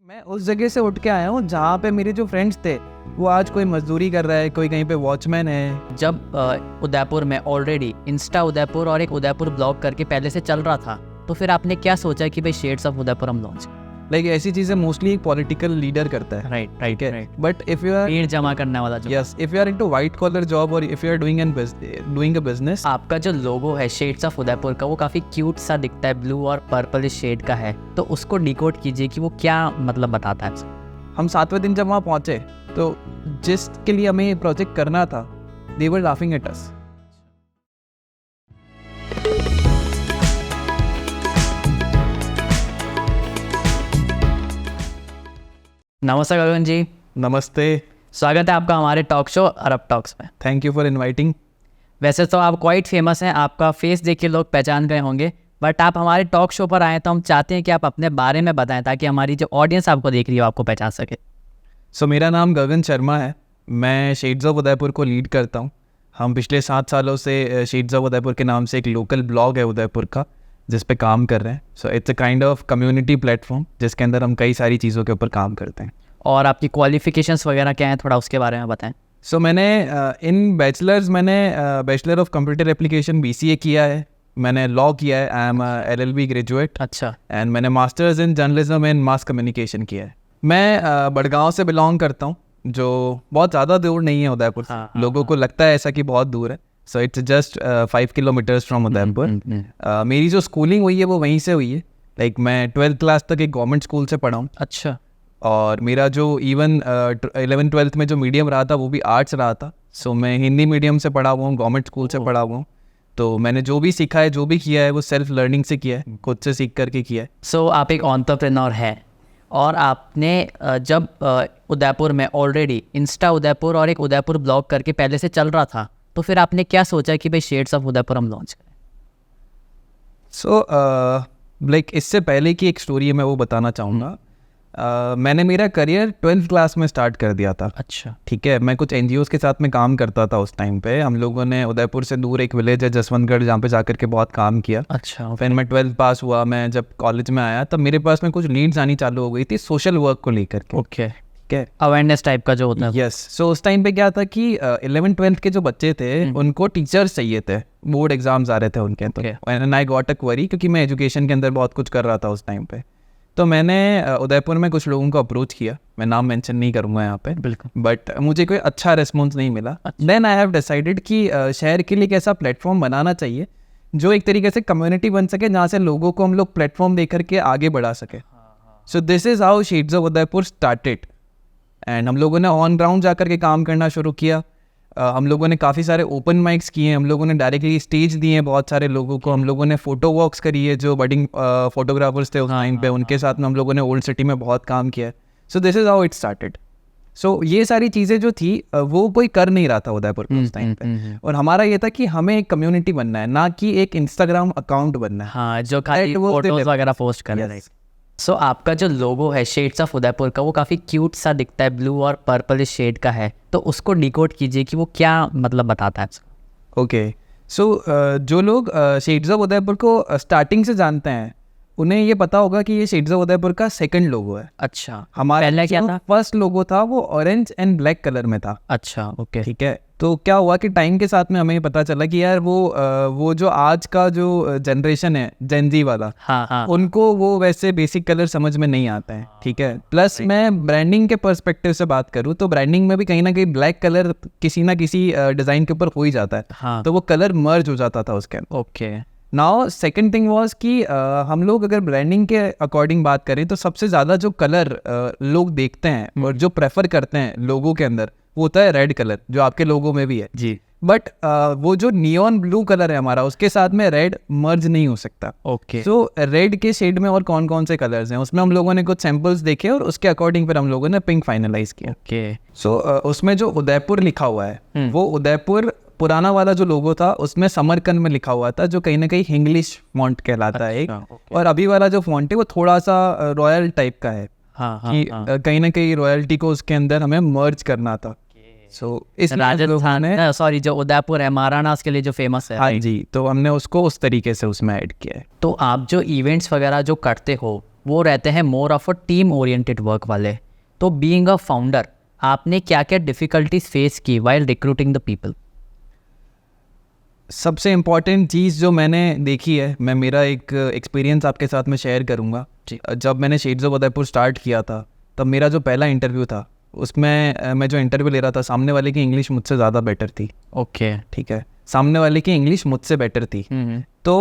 मैं उस जगह से उठ के आया हूँ जहाँ पे मेरे जो फ्रेंड्स थे वो आज कोई मजदूरी कर रहा है, कोई कहीं पे वॉचमैन है। जब उदयपुर में ऑलरेडी इंस्टा उदयपुर और एक उदयपुर ब्लॉग करके पहले से चल रहा था, तो फिर आपने क्या सोचा कि भाई शेड्स ऑफ उदयपुर हम लॉन्च? लाइक ऐसी चीजें मोस्टली एक पॉलिटिकल लीडर करता है। Right. But if you are भीड़ जमा करने वाला जो yes, if you are into white collar job और if you are doing a business. आपका जो लोगो है शेड्स ऑफ उदयपुर का, वो काफी क्यूट सा दिखता है, ब्लू और पर्पल शेड का है, तो उसको डिकोड कीजिए कि वो क्या मतलब बताता है। हम 7वें दिन जब वहाँ पहुंचे तो जिसके लिए हमें ये प्रोजेक्ट करना था, दे वर लाफिंग एट अस। नमस्ते गगन जी। नमस्ते। स्वागत है आपका हमारे टॉक शो अरब टॉक्स में। Thank you for inviting. वैसे तो आप क्वाइट फेमस हैं, आपका फेस देख के लोग पहचान गए होंगे, बट आप हमारे टॉक शो पर आए तो हम चाहते हैं कि आप अपने बारे में बताएं ताकि हमारी जो ऑडियंस आपको देख रही है आपको पहचान सके। सो मेरा नाम गगन शर्मा है, मैं शेड्स ऑफ उदयपुर को लीड करता हूँ। हम पिछले 7 सालों से शेड्स ऑफ उदयपुर के नाम से एक लोकल ब्लॉग है उदयपुर का, जिस पे काम कर रहे हैं। So it's a kind of community platform जिसके अंदर हम कई सारी चीज़ों के ऊपर काम करते हैं। और आपकी क्वालिफिकेशंस वगैरह क्या हैं, थोड़ा उसके बारे में बताएं। सो मैंने इन बैचलर्स मैंने bachelor of computer application BCA किया है, मैंने लॉ किया है, आई एम LLB ग्रेजुएट। अच्छा। एंड मैंने masters in journalism and mass communication किया है। मैं बड़गांव से बिलोंग करता हूँ, जो बहुत ज़्यादा दूर नहीं है उदयपुर से। लोगों को लगता है ऐसा कि बहुत दूर है। So it's just 5 kilometres from Udaipur. मेरी जो स्कूलिंग हुई है वो वहीं से हुई है। लाइक मैं 12th क्लास तक एक गवर्नमेंट स्कूल से पढ़ा हूँ। अच्छा। और मेरा जो इवन 11th-12th में जो मीडियम रहा था वो भी आर्ट्स रहा था। सो मैं हिंदी मीडियम से पढ़ा हुआ हूँ, गवर्नमेंट स्कूल से पढ़ा हुआ हूँ। तो मैंने जो भी सीखा है, जो भी किया है, वो सेल्फ लर्निंग से किया है, खुद से सीख करके किया है। सो आप एक एंटरप्रेन्योर हैं और आपने जब उदयपुर में ऑलरेडी इंस्टा उदयपुर और एक उदयपुर ब्लॉग करके पहले से चल रहा था, तो फिर आपने क्या सोचा कि भाई शेड्स ऑफ उदयपुर हम लॉन्च करें? सो लाइक इससे पहले की एक स्टोरी है, मैं वो बताना चाहूँगा। मैंने मेरा करियर 12th क्लास में स्टार्ट कर दिया था। अच्छा। ठीक है, मैं कुछ NGOs के साथ में काम करता था उस टाइम पे। हम लोगों ने उदयपुर से दूर एक विलेज है जसवंतगढ़, जहाँ पे जाकर के बहुत काम किया। अच्छा। फिर मैं 12th पास हुआ, मैं जब कॉलेज में आया तब मेरे पास में कुछ लीड्स आनी चालू हो गई थी सोशल वर्क को लेकर के। ओके। ठीक है, अवेयरनेस टाइप का जो होता है। यस। सो उस टाइम पे क्या था कि 11th-12th के जो बच्चे थे उनको टीचर्स चाहिए थे, बोर्ड एग्जाम्स आ रहे थे उनके। तो and I got a query, क्योंकि मैं एजुकेशन के अंदर बहुत कुछ कर रहा था उस टाइम पे। तो मैंने उदयपुर में कुछ लोगों को अप्रोच किया, मैं नाम मेंशन नहीं करूँगा यहाँ पे, बिल्कुल, बट मुझे कोई अच्छा रिस्पॉन्स नहीं मिला। देन आई हैव डिसाइडेड कि शहर के लिए एक ऐसा प्लेटफॉर्म बनाना चाहिए जो एक तरीके से कम्युनिटी बन सके, जहाँ से लोगों को हम लोग प्लेटफॉर्म दे करके आगे बढ़ा सके। सो this is how shades of Udaipur started. And हम लोगों ने ऑन ग्राउंड जा कर के काम करना शुरू किया। हम लोगों ने काफ़ी सारे ओपन माइक्स किए हैं, हम लोगों ने डायरेक्टली स्टेज दिए हैं बहुत सारे लोगों को। हम लोगों ने फ़ोटो वॉक्स करी है, जो बडिंग फोटोग्राफर्स थे उस टाइम पे, उनके साथ में हम लोगों ने ओल्ड सिटी में बहुत काम किया है। So this is how it started. So ये सारी चीज़ें जो थी वो कोई कर नहीं रहा था उदयपुर में उस टाइम पे। और हमारा ये था कि हमें एक कम्युनिटी बनना है, ना कि एक इंस्टाग्राम अकाउंट बनना है। हाँ, जो खाली फोटोज वगैरह पोस्ट कर रहे हैं। सो आपका जो लोगो है शेड्स ऑफ उदयपुर का, वो काफ़ी क्यूट सा दिखता है, ब्लू और पर्पल शेड का है, तो उसको डिकोड कीजिए कि वो क्या मतलब बताता है। ओके। सो जो लोग शेड्स ऑफ उदयपुर को स्टार्टिंग से जानते हैं उन्हें ये पता होगा कि ये शेड्स ऑफ उदयपुर का सेकंड लोगो है। अच्छा। हमारा पहले क्या था? फर्स्ट लोगो था वो ऑरेंज एंड ब्लैक कलर में था। अच्छा, ओके। ठीक है। तो क्या हुआ कि टाइम के साथ में हमें पता चला कि यार वो जो आज का जो जनरेशन है जेनजी वाला, हाँ, उनको वो वैसे बेसिक कलर समझ में नहीं आता है। ठीक है। प्लस मैं ब्रांडिंग के पर्सपेक्टिव से बात करूँ तो ब्रांडिंग में भी कहीं ना कहीं ब्लैक कलर किसी ना किसी डिज़ाइन के ऊपर हो ही जाता है। हाँ। तो वो कलर मर्ज हो जाता था उसके अंदर। Okay. Now second thing was कि हम लोग अगर ब्रांडिंग के अकॉर्डिंग बात करें तो सबसे ज़्यादा जो कलर लोग देखते हैं और जो प्रेफर करते हैं लोगों के अंदर, वो होता है रेड कलर, जो आपके लोगो में भी है जी। बट वो जो नियॉन ब्लू कलर है हमारा, उसके साथ में रेड मर्ज नहीं हो सकता। ओके। सो रेड के शेड में और कौन कौन से कलर्स हैं, उसमें हम लोगों ने कुछ सैंपल्स देखे और उसके अकॉर्डिंग फिर हम लोगों ने पिंक फाइनलाइज किया। ओके। सो उसमें जो उदयपुर लिखा हुआ है वो उदयपुर पुराना वाला जो लोगो था उसमें समरकंद में लिखा हुआ था, जो कहीं ना कहीं इंग्लिश फॉन्ट कहलाता है एक। और अभी वाला जो फॉन्ट है वो थोड़ा सा रॉयल टाइप का है। हाँ, कि कहीं ना कहीं रॉयल्टी को उसके अंदर हमें मर्ज करना था। सो इस राजस्थान है, सॉरी, जो उदयपुर है महाराणास के लिए जो फेमस है। हाँ जी, तो हमने उसको उस तरीके से उसमें ऐड किया है। तो आप जो इवेंट्स वगैरह जो करते हो वो रहते हैं more of a team oriented work वाले। तो बीइंग अ फाउंडर आपने क्या क्या डिफ़िकल्टीज फेस की वाइल रिक्रूटिंग द पीपल? सबसे इम्पॉर्टेंट चीज़ जो मैंने देखी है, मैं मेरा एक एक्सपीरियंस आपके साथ में शेयर करूँगा। जब मैंने शेड्स ऑफ उदयपुर स्टार्ट किया था, तब मेरा जो पहला इंटरव्यू था, उसमें मैं जो इंटरव्यू ले रहा था, सामने वाले की इंग्लिश मुझसे ज़्यादा बेटर थी। ओके। ठीक है, सामने वाले की इंग्लिश मुझसे बेटर थी। तो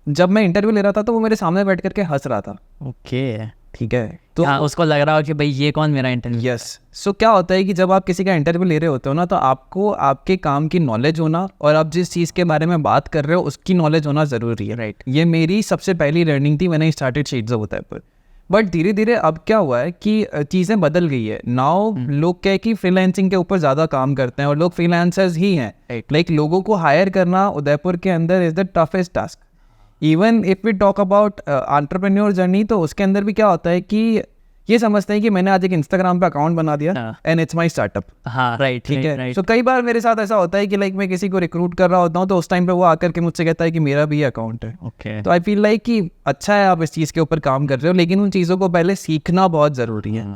जब मैं इंटरव्यू ले रहा था तो वो मेरे सामने बैठ करके हंस रहा था। ओके। ठीक है, तो हाँ, उसको लग रहा हो कि भाई ये कौन मेरा इंटरव्यू। यस। सो क्या होता है कि जब आप किसी का इंटरव्यू ले रहे होते हो ना, तो आपको आपके काम की नॉलेज होना और आप जिस चीज़ के बारे में बात कर रहे हो उसकी नॉलेज होना ज़रूरी है। राइट। ये मेरी सबसे पहली लर्निंग थी when I started shades of Udaipur. But धीरे धीरे अब क्या हुआ है कि चीज़ें बदल गई है। नाउ लोग क्या है कि फ्रीलांसिंग के ऊपर ज़्यादा काम करते हैं और लोग फ्रीलांसर्स ही हैं। लाइक लोगों को हायर करना उदयपुर के अंदर is the toughest task. Even if we talk about entrepreneur journey, तो उसके अंदर भी क्या होता है कि ये समझते हैं कि मैंने आज एक इंस्टाग्राम पे अकाउंट बना दिया एंड इट्स माय स्टार्टअप। हाँ, राइट। ठीक है। सो कई बार मेरे साथ ऐसा होता है कि लाइक मैं किसी को रिक्रूट कर रहा होता हूँ, तो उस टाइम पे वो आकर के मुझसे कहता है कि मेरा भी अकाउंट है। ओके। तो आई फील लाइक कि अच्छा है आप इस चीज़ के ऊपर काम कर रहे हो, लेकिन उन चीज़ों को पहले सीखना बहुत ज़रूरी है।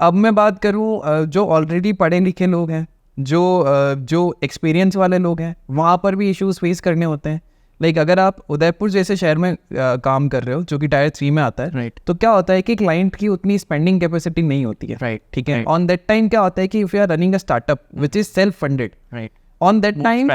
अब मैं बात करूँ जो ऑलरेडी पढ़े लिखे लोग हैं, जो एक्सपीरियंस वाले लोग हैं, वहाँ पर भी इश्यूज फेस करने होते हैं। लाइक अगर आप उदयपुर जैसे शहर में काम कर रहे हो जो कि टायर 3 में आता है, राइट। तो क्या होता है कि क्लाइंट की उतनी स्पेंडिंग कैपेसिटी नहीं होती है। राइट। ठीक है। ऑन दैट टाइम क्या होता है कि if you are running a startup which is self funded, right, on that time,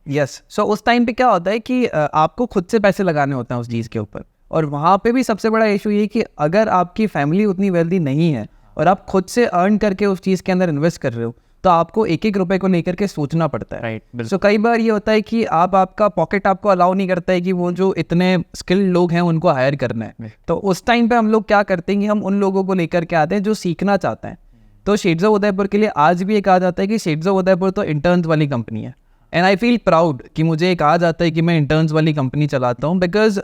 yes, so उस टाइम पे क्या होता है कि आपको खुद से पैसे लगाने होते हैं उस चीज़ के ऊपर। और वहाँ पे भी सबसे बड़ा इशू ये कि अगर आपकी फैमिली उतनी वेल्दी नहीं है और आप खुद से अर्न करके उस चीज़ के अंदर इन्वेस्ट कर रहे हो, तो आपको एक एक रुपए को लेकर के सोचना पड़ता है। राइट। सो कई बार ये होता है कि आपका पॉकेट आपको अलाउ नहीं करता है कि वो जो इतने स्किल्ड लोग हैं उनको हायर करना है। तो उस टाइम पे हम लोग क्या करते हैं कि हम उन लोगों को लेकर के आते हैं जो सीखना चाहते हैं। तो शेड्स ऑफ उदयपुर के लिए आज भी ये कहा जाता है कि शेड्स ऑफ उदयपुर तो इंटर्न्स वाली कंपनी है। एंड आई फील प्राउड कि मुझे ये कहा जाता है कि मैं इंटर्न्स वाली कंपनी चलाता हूँ, बिकॉज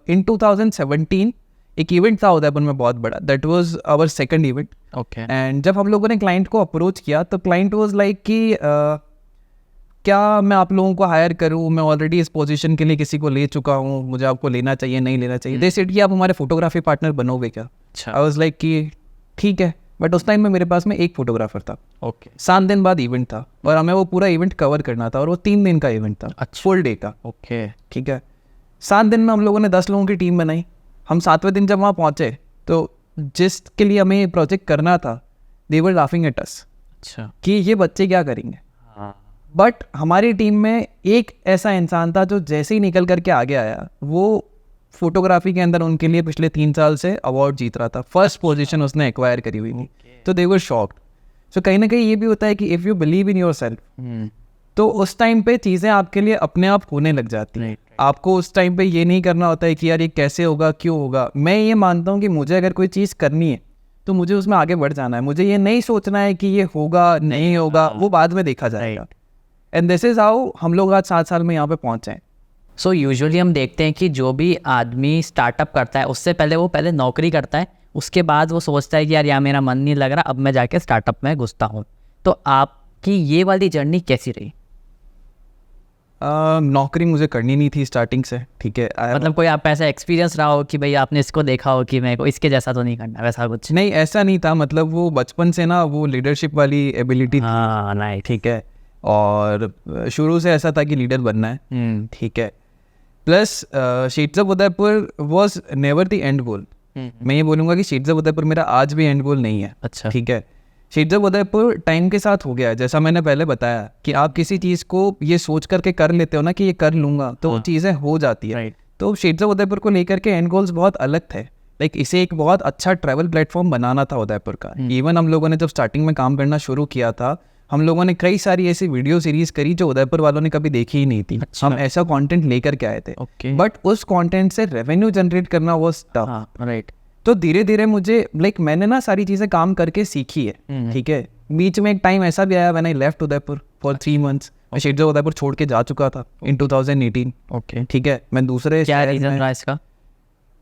इन 2017 एक इवेंट था उदयपुर में बहुत बड़ा, that was our second event. Okay. And जब हम लोगों ने क्लाइंट को अप्रोच किया, तो क्लाइंट वाज लाइक कि क्या मैं आप लोगों को हायर करूं, मैं ऑलरेडी इस पोजीशन के लिए किसी को ले चुका हूं, मुझे आपको लेना चाहिए नहीं लेना चाहिए। दे सेड कि आप हमारे फोटोग्राफी पार्टनर बनोगे क्या? अच्छा। आई वाज लाइक कि ठीक है, बट उस टाइम में मेरे पास में एक फोटोग्राफर था। ओके। 7 दिन बाद इवेंट था और हमें वो पूरा इवेंट कवर करना था और वो 3 दिन का इवेंट था। अच्छा। फुल डे का। ओके। ठीक है। 7 दिन में हम लोगों ने 10 लोगों की टीम बनाई। हम 7वें दिन जब वहाँ पहुँचे, तो जिसके लिए हमें ये प्रोजेक्ट करना था, दे वर लाफिंग एट अस अच्छा। कि ये बच्चे क्या करेंगे। हाँ। बट हमारी टीम में एक ऐसा इंसान था जो जैसे ही निकल करके आगे आया, वो फोटोग्राफी के अंदर उनके लिए पिछले 3 साल से अवार्ड जीत रहा था। फर्स्ट पोजीशन उसने एक्वायर करी हुई थी। तो दे वर शॉक्ड। सो कहीं ना कहीं ये भी होता है कि if you believe in your self, तो उस टाइम पे चीज़ें आपके लिए अपने आप होने लग जाती हैं। आपको उस टाइम पे ये नहीं करना होता है कि यार ये कैसे होगा, क्यों होगा। मैं ये मानता हूँ कि मुझे अगर कोई चीज़ करनी है तो मुझे उसमें आगे बढ़ जाना है। मुझे ये नहीं सोचना है कि ये होगा नहीं होगा, वो बाद में देखा जाएगा। एंड दिस इज़ हाउ हम लोग आज 7 साल में यहाँ पे पहुँचे हैं। सो यूजुअली हम देखते हैं कि जो भी आदमी स्टार्टअप करता है उससे पहले वो नौकरी करता है, उसके बाद वो सोचता है कि यार मेरा मन नहीं लग रहा, अब मैं जाके स्टार्टअप में घुसता हूँ। तो आपकी ये वाली जर्नी कैसी रही? नौकरी मुझे करनी नहीं थी स्टार्टिंग से। ठीक है। मतलब कोई आप ऐसा एक्सपीरियंस रहा हो कि भाई आपने इसको देखा हो कि मेरे को इसके जैसा तो नहीं करना, वैसा कुछ? नहीं, ऐसा नहीं था। मतलब वो बचपन से ना वो लीडरशिप वाली एबिलिटी थी। हाँ, नहीं। ठीक है। और शुरू से ऐसा था कि लीडर बनना है। ठीक है। Plus shades of Udaipur was never the end goal. मैं ये बोलूँगा कि शेड्स ऑफ उदयपुर मेरा आज भी एंड गोल नहीं है। अच्छा। ठीक है। शेड्स ऑफ उदयपुर टाइम के साथ हो गया है। जैसा मैंने पहले बताया कि आप किसी चीज़ को ये सोच करके कर लेते हो ना कि ये कर लूँगा, तो वो चीज़ें हो जाती है। तो शेड्स ऑफ उदयपुर को लेकर के एंड गोल्स बहुत अलग थे। लाइक इसे एक बहुत अच्छा ट्रैवल प्लेटफॉर्म बनाना था उदयपुर का। इवन हम लोगों ने जब स्टार्टिंग में काम करना शुरू किया था, हम लोगों ने कई सारी ऐसी वीडियो सीरीज करी जो उदयपुर वालों ने कभी देखी ही नहीं थी। हम ऐसा कंटेंट लेकर के आए थे। बट उस कंटेंट से रेवेन्यू जनरेट करना वाज टफ। राइट। तो धीरे धीरे मुझे लाइक मैंने ना सारी चीज़ें काम करके सीखी है। ठीक है। बीच में एक टाइम ऐसा भी आया when I left Udaipur for 3 months। मैं शेड्स ऑफ उदयपुर छोड़ के जा चुका था इन 2018। ओके। ठीक है। मैं दूसरे क्या रीज़न रहा इसका?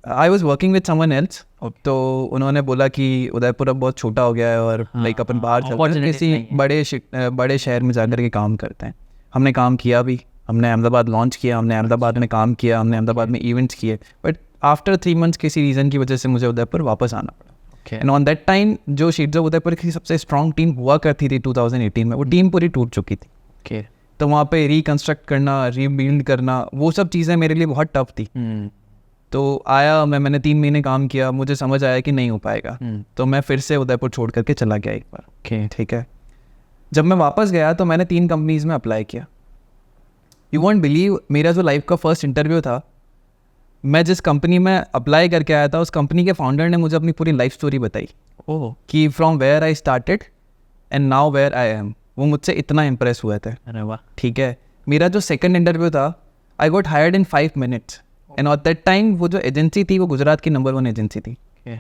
I was working with someone else. तो उन्होंने बोला कि उदयपुर अब बहुत छोटा हो गया है और लाइक अपन बाहर चलते हैं, किसी बड़े शहर में जाकर के काम करते हैं। हमने काम किया भी, हमने अहमदाबाद लॉन्च किया, हमने अहमदाबाद में काम किया, हमने अहमदाबाद में इवेंट्स किए। बट आफ्टर 3 मंथ्स किसी रीज़न की वजह से मुझे उदयपुर वापस आना पड़ा। Okay. And on that time जो शीट्स ऑफ उदयपुर की सबसे स्ट्रॉन्ग टीम हुआ करती थी 2018 में, वो टीम पूरी टूट चुकी थी। Okay. तो वहाँ पे रिकन्स्ट्रक्ट करना, रीबिल्ड करना, वो सब चीज़ें मेरे लिए बहुत टफ थी। तो आया मैंने 3 महीने काम किया, मुझे समझ आया कि नहीं हो पाएगा, तो मैं फिर से उदयपुर छोड़ करके चला गया एक बार। Okay. ठीक है, जब मैं वापस गया तो मैंने 3 कंपनीज़ में अप्लाई किया। यू वॉन्ट बिलीव, मेरा जो लाइफ का फर्स्ट इंटरव्यू था, मैं जिस कंपनी में अप्लाई करके आया था, उस कंपनी के फाउंडर ने मुझे अपनी पूरी लाइफ स्टोरी बताई ओह, कि from where I started and now where I am. वो मुझसे इतना इम्प्रेस हुए थे। अरे वाह। ठीक है, मेरा जो सेकंड इंटरव्यू था, I got hired in 5 minutes and at that time वो जो एजेंसी थी वो गुजरात की नंबर 1 एजेंसी थी। Okay.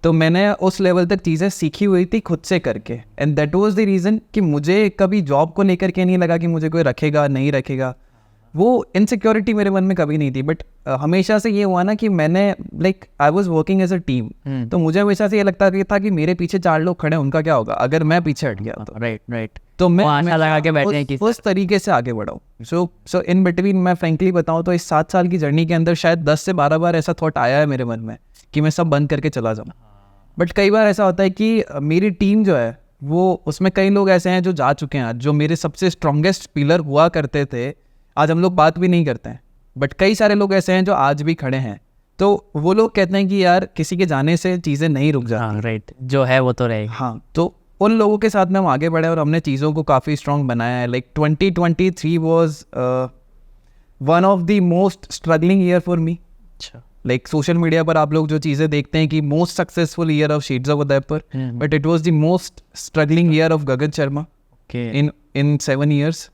तो मैंने उस लेवल तक चीज़ें सीखी हुई थी खुद से करके, and that was the reason कि मुझे कभी जॉब को लेकर के नहीं लगा कि मुझे कोई रखेगा नहीं रखेगा। वो इनसिक्योरिटी मेरे मन में कभी नहीं थी, बट हमेशा से ये हुआ ना कि मैंने like I was working as a team. तो मुझे हमेशा से ये लगता था कि मेरे पीछे 4 लोग खड़े हैं, उनका क्या होगा अगर मैं पीछे हट गया तो। राइट। तो मैं आशा लगा के बैठने की उस तरीके से आगे बढ़ा हूँ। सो इन बिटवीन मैं फ्रेंकली बताऊँ तो इस 7 साल की जर्नी के अंदर शायद 10 से 12 बार ऐसा थॉट आया है मेरे मन में कि मैं सब बंद करके चला जाऊँ। बट कई बार ऐसा होता है कि मेरी टीम जो है वो, उसमें कई लोग ऐसे हैं जो जा चुके हैं, जो मेरे सबसे स्ट्रॉन्गेस्ट पिलर हुआ करते थे, आज हम लोग बात भी नहीं करते हैं। बट कई सारे लोग ऐसे हैं जो आज भी खड़े हैं। तो वो लोग कहते हैं कि यार किसी के जाने से चीज़ें नहीं रुक जाती। हाँ राइट, जो है वो तो रहेगी। हाँ, तो उन लोगों के साथ में हम आगे बढ़े और हमने चीज़ों को काफ़ी स्ट्रॉन्ग बनाया है। Like 2023 was one of the most struggling year for me. अच्छा। लाइक सोशल मीडिया पर आप लोग जो चीज़ें देखते हैं कि most successful year of shades of Udaipur, but it was the most struggling year of Gagan Sharma in 7 years.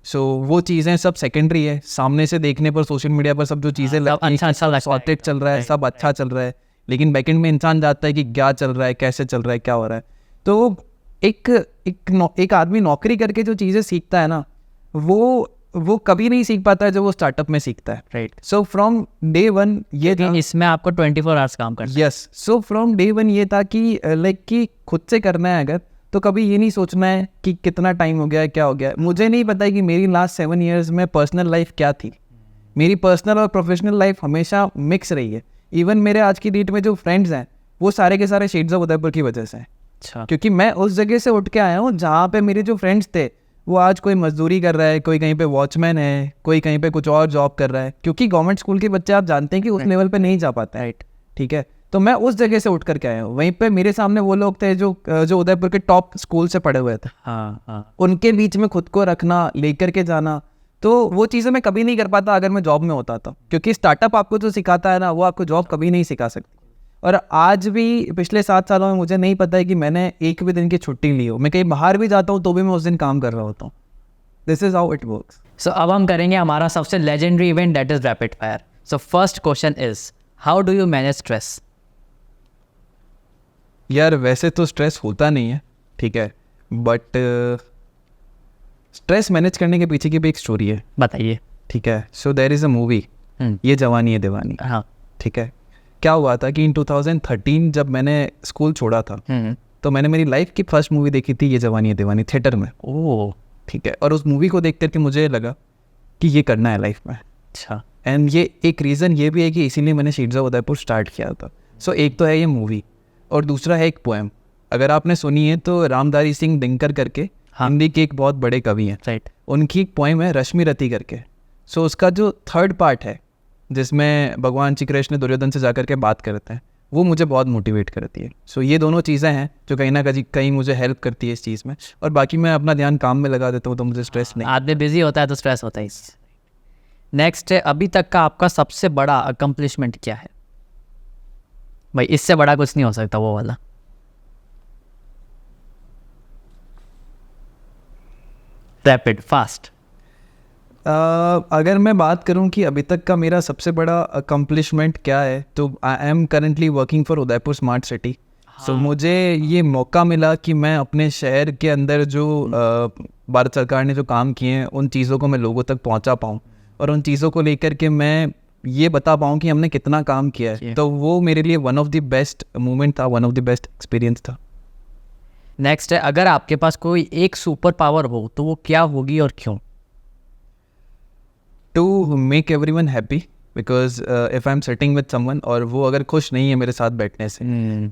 So वो चीज़ें सब सेकेंडरी है, सामने से देखने पर सोशल मीडिया पर सब जो चीज़ें अच्छा सॉर्टेड चल रहा है, सब अच्छा चल रहा है, लेकिन बैकएंड में इंसान जानता है कि क्या चल रहा है, कैसे चल रहा है, क्या हो रहा है। तो एक आदमी नौकरी करके जो चीज़ें सीखता है ना, वो कभी नहीं सीख पाता है जो वो स्टार्टअप में सीखता है। राइट। सो फ्रॉम डे 1 ये था, इसमें आपको 24 आवर्स काम करना है। यस। सो फ्रॉम डे 1 ये था कि लाइक कि खुद से करना है अगर, तो कभी ये नहीं सोचना है कि कितना टाइम हो गया है, क्या हो गया है। मुझे नहीं पता है कि मेरी लास्ट 7 ईयर्स में पर्सनल लाइफ क्या थी। मेरी पर्सनल और प्रोफेशनल लाइफ हमेशा मिक्स रही है। इवन मेरे आज की डेट में जो फ्रेंड्स हैं वो सारे के सारे शेड्स ऑफ उदयपुर की वजह से हैं। अच्छा। क्योंकि मैं उस जगह से उठ के आया हूँ जहाँ पे मेरे जो फ्रेंड्स थे वो आज कोई मजदूरी कर रहा है, कोई कहीं पे वॉचमैन है, कोई कहीं पे कुछ और जॉब कर रहा है। क्योंकि गवर्नमेंट स्कूल के बच्चे आप जानते हैं कि उस लेवल पे नहीं जा पाते हैं। राइट। ठीक है, तो मैं उस जगह से उठ करके आया हूँ। वहीं पे मेरे सामने वो लोग थे जो उदयपुर के टॉप स्कूल से पढ़े हुए थे। हाँ। उनके बीच में खुद को रखना, लेकर के जाना, तो वो चीज़ें मैं कभी नहीं कर पाता अगर मैं जॉब में होता था। क्योंकि स्टार्टअप आपको जो सिखाता है ना, वो आपको जॉब कभी नहीं सिखा सकती। और आज भी पिछले 7 सालों में मुझे नहीं पता है कि मैंने एक भी दिन की छुट्टी ली हो। मैं कहीं बाहर भी जाता हूँ तो भी मैं उस दिन काम कर रहा होता हूँ। This is how it works. So अब हम करेंगे हमारा सबसे legendary event, that is rapid fire. So first question is, how do you manage stress? यार वैसे तो स्ट्रेस होता नहीं है, ठीक है, बट स्ट्रेस मैनेज करने के पीछे की भी एक स्टोरी है। बताइए। ठीक है, so there is a movie, ये जवानी है दीवानी। हाँ। ठीक है, क्या हुआ था कि इन 2013 जब मैंने स्कूल छोड़ा था, तो मैंने मेरी लाइफ की फर्स्ट मूवी देखी थी ये जवानी है दीवानी, थिएटर में। ओह। ठीक है, और उस मूवी को देख करके मुझे लगा कि ये करना है लाइफ में। अच्छा। एंड ये एक रीज़न ये भी है कि इसीलिए मैंने शेड्स ऑफ उदयपुर स्टार्ट किया था। सो एक तो है ये मूवी, और दूसरा है एक पोएम। अगर आपने सुनी है तो रामधारी सिंह दिनकर करके हिंदी के एक बहुत बड़े कवि हैं, राइट, उनकी एक पोएम है रश्मि रति करके। सो उसका जो थर्ड पार्ट है जिसमें भगवान श्री कृष्ण दुर्योधन से जाकर के बात करते हैं, वो मुझे बहुत मोटिवेट करती है। सो ये दोनों चीज़ें हैं जो कहीं ना कहीं मुझे हेल्प करती है इस चीज़ में, और बाकी मैं अपना ध्यान काम में लगा देता हूँ तो मुझे स्ट्रेस नहीं। आदमी बिजी होता है तो स्ट्रेस होता है। नेक्स्ट है, अभी तक का आपका सबसे बड़ा अकम्पलिशमेंट क्या है? भाई इससे बड़ा कुछ नहीं हो सकता, वो वाला। Rapid fast. अगर मैं बात करूं कि अभी तक का मेरा सबसे बड़ा अकम्पलिशमेंट क्या है, तो I am currently working for Udaipur smart city. So मुझे ये मौका मिला कि मैं अपने शहर के अंदर जो भारत सरकार ने जो काम किए हैं उन चीज़ों को मैं लोगों तक पहुंचा पाऊं, और उन चीज़ों को लेकर के मैं ये बता पाऊँ कि हमने कितना काम किया है। तो वो मेरे लिए one of the best moment था, one of the best experience था। नेक्स्ट है, अगर आपके पास कोई एक सुपर पावर हो तो वो क्या होगी और क्यों? To make everyone happy because if I am sitting with someone और वो अगर खुश नहीं है मेरे साथ बैठने से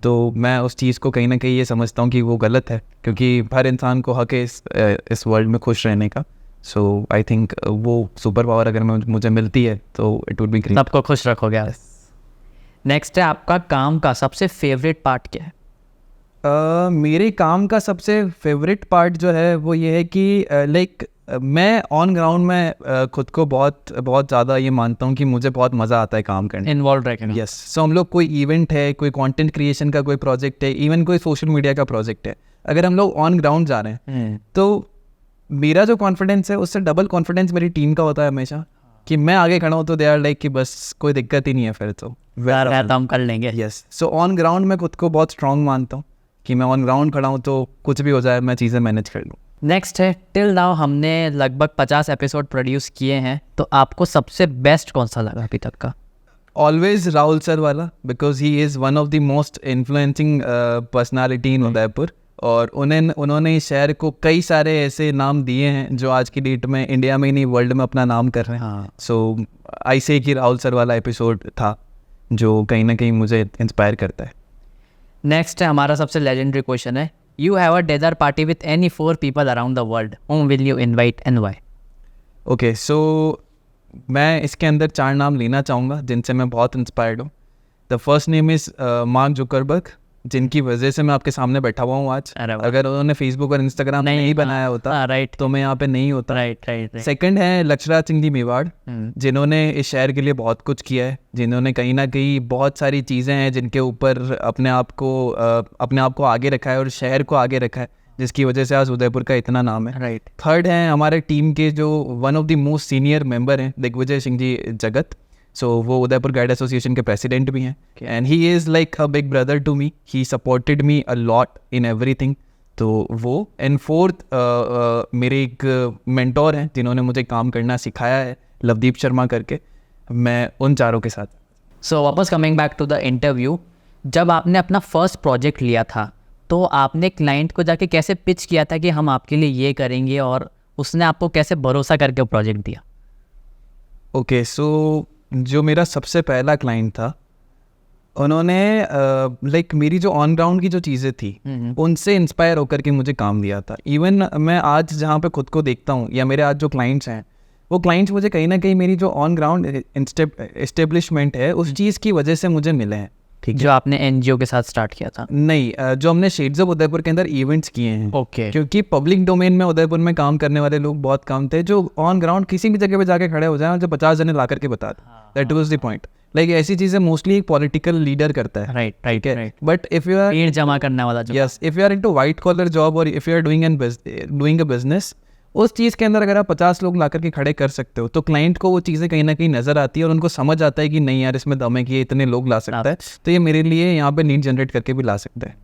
तो मैं उस चीज़ को कहीं ना कहीं ये समझता हूँ कि वो गलत है, क्योंकि हर इंसान को हक है इस वर्ल्ड में खुश रहने का. सो आई थिंक वो सुपर पावर अगर मुझे मिलती है तो इट वुड बी ग्रेट. सबको खुश रखोगे आप. नेक्स्ट है आपका काम का सबसे फेवरेट पार्ट क्या है? मेरे काम का सबसे फेवरेट पार्ट जो है वो ये है कि लाइक मैं ऑन ग्राउंड में खुद को बहुत बहुत ज़्यादा ये मानता हूँ कि मुझे बहुत मज़ा आता है काम करने. इन्वॉल्व रखेंगे. यस. सो हम लोग कोई इवेंट है, कोई कंटेंट क्रिएशन का कोई प्रोजेक्ट है, इवन कोई सोशल मीडिया का प्रोजेक्ट है, अगर हम लोग ऑन ग्राउंड जा रहे हैं तो मेरा जो कॉन्फिडेंस है उससे डबल कॉन्फिडेंस मेरी टीम का होता है हमेशा, कि मैं आगे खड़ा हूँ तो दे आर लाइक कि बस कोई दिक्कत ही नहीं है फिर तो हम कर लेंगे. यस. सो ऑन ग्राउंड मैं खुद को बहुत स्ट्रांग मानता हूँ कि मैं ऑन ग्राउंड खड़ा हूँ तो कुछ भी हो जाए मैं चीज़ें मैनेज कर लूँ. नेक्स्ट है, टिल नाउ हमने लगभग 50 एपिसोड प्रोड्यूस किए हैं, तो आपको सबसे बेस्ट कौन सा लगा अभी तक का? ऑलवेज राहुल सर वाला, because he is one of the most influencing personality इन उदयपुर, और उन्होंने इस शहर को कई सारे ऐसे नाम दिए हैं जो आज की डेट में इंडिया में ही नहीं वर्ल्ड में अपना नाम कर रहे हैं. सो आई से कि राहुल सर वाला एपिसोड था जो कहीं ना कहीं मुझे इंस्पायर करता है. नेक्स्ट है हमारा सबसे लेजेंडरी क्वेश्चन है, you have a dinner party with any 4 people around the world, whom will you invite and why? Okay. So मैं इसके अंदर 4 नाम लेना चाहूँगा जिनसे मैं बहुत इंस्पायर्ड हूँ. The first name is mark Zuckerberg, जिनकी वजह से मैं आपके सामने बैठा हुआ हूँ आज. अगर उन्होंने फेसबुक और इंस्टाग्राम नहीं बनाया होता राइट तो मैं यहाँ पे नहीं होता. राइट. सेकंड है लक्षराज सिंह जी मेवाड़, जिन्होंने इस शहर के लिए बहुत कुछ किया है, जिन्होंने कहीं ना कहीं बहुत सारी चीज़ें हैं जिनके ऊपर अपने आप को आगे रखा है और शहर को आगे रखा है, जिसकी वजह से आज उदयपुर का इतना नाम है. राइट. थर्ड है हमारे टीम के जो one of the most senior member हैं, दिग्विजय सिंह जी जगत. सो वो उदयपुर गाइड एसोसिएशन के प्रेसिडेंट भी हैं, and he is like a big brother to me. He supported me a lot in everything. तो वो. एंड फोर्थ मेरे एक मेंटोर हैं जिन्होंने मुझे काम करना सिखाया है, लवदीप शर्मा करके. मैं उन चारों के साथ. सो वापस coming back to the interview, जब आपने अपना फर्स्ट प्रोजेक्ट लिया था तो आपने क्लाइंट को जाके कैसे पिच किया था कि हम आपके लिए ये करेंगे, और उसने आपको कैसे भरोसा करके प्रोजेक्ट दिया? ओके. सो जो मेरा सबसे पहला क्लाइंट था, उन्होंने लाइक मेरी जो ऑन ग्राउंड की जो चीज़ें थी उनसे इंस्पायर होकर के मुझे काम दिया था. इवन मैं आज जहाँ पे खुद को देखता हूँ या मेरे आज जो क्लाइंट्स हैं, वो क्लाइंट्स मुझे कहीं ना कहीं मेरी जो ऑन ग्राउंड एस्टेब्लिशमेंट है उस चीज़ की वजह से मुझे मिले हैं. ठीक, जो आपने एनजीओ के साथ स्टार्ट किया था? नहीं, जो हमने शेड्स ऑफ उदयपुर के अंदर इवेंट्स किए हैं. ओके. क्योंकि पब्लिक डोमेन में उदयपुर में काम करने वाले लोग बहुत कम थे जो ऑन ग्राउंड किसी भी जगह पे जाके खड़े हो जाए और जो 50 जने ला करके बता दें. That was the point. Like ऐसी चीज़ें मोस्टली एक पॉलिटिकल लीडर करता है. Right. But if you are भीड़ जमा करने वाला जो, yes, if you are into white collar job और if you are doing a business, उस चीज़ के अंदर अगर आप 50 लोग ला करके खड़े कर सकते हो तो क्लाइंट को वो चीज़ें कहीं ना कहीं नज़र आती है और उनको समझ आता है कि नहीं यार इसमें दम है कि ये इतने लोग ला सकता है, तो ये मेरे लिए यहाँ पे नीड जनरेट करके भी ला सकता है.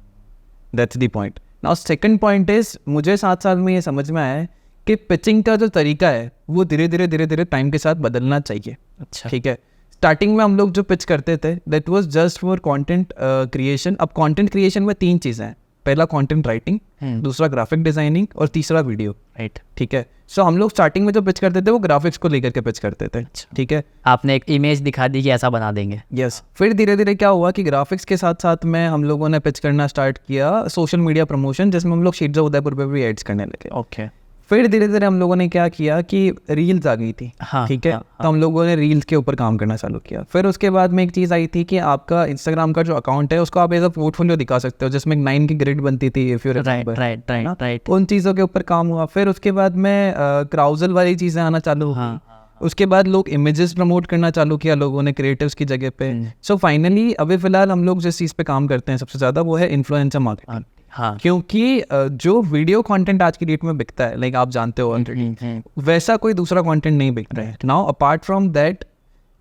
That's the point. Now second point is, मुझे 7 साल में ये समझ में आया है कि पिचिंग का जो तरीका है वो धीरे धीरे टाइम के साथ बदलना चाहिए. अच्छा. ठीक है. स्टार्टिंग में हम लोग जो पिच करते थे that was just for content creation. अब कंटेंट क्रिएशन में 3 चीज़ें हैं. पहला कंटेंट राइटिंग, दूसरा ग्राफिक डिजाइनिंग और तीसरा वीडियो. राइट. ठीक है. सो हम लोग स्टार्टिंग में जो पिच करते थे वो ग्राफिक्स को लेकर के पिच करते थे. ठीक है. आपने एक इमेज दिखा दी कि ऐसा बना देंगे. यस. फिर धीरे धीरे क्या हुआ कि ग्राफिक्स के साथ साथ में हम लोगों ने पिच करना स्टार्ट किया सोशल मीडिया प्रमोशन, जिसमें हम लोग शेड्स ऑफ उदयपुर पे भी एड्स करने लगे. ओके. फिर धीरे धीरे हम लोगों ने क्या किया कि रील्स आ गई थी. ठीक है. तो हम लोगों ने रील्स के ऊपर काम करना चालू किया. फिर उसके बाद में एक चीज़ आई थी कि आपका इंस्टाग्राम का जो अकाउंट है उसको आप एज अ पोर्टफोलियो दिखा सकते हो, जिसमें 9 की ग्रिड बनती थी. If you right. उन चीज़ों के ऊपर काम हुआ. फिर उसके बाद में क्राउजल वाली चीज़ें आना चालू हुई. उसके बाद लोग इमेजेस प्रमोट करना चालू किया लोगों ने क्रिएटिव्स की जगह पे. सो फाइनली अभी फिलहाल हम लोग जिस चीज़ पे काम करते हैं सबसे ज़्यादा वो है इन्फ्लुएंसर मार्केटिंग. हाँ. क्योंकि जो वीडियो कंटेंट आज की डेट में बिकता है, लाइक आप जानते हो ऑलरेडी, वैसा कोई दूसरा कंटेंट नहीं बिक रहा है. नाउ अपार्ट फ्रॉम दैट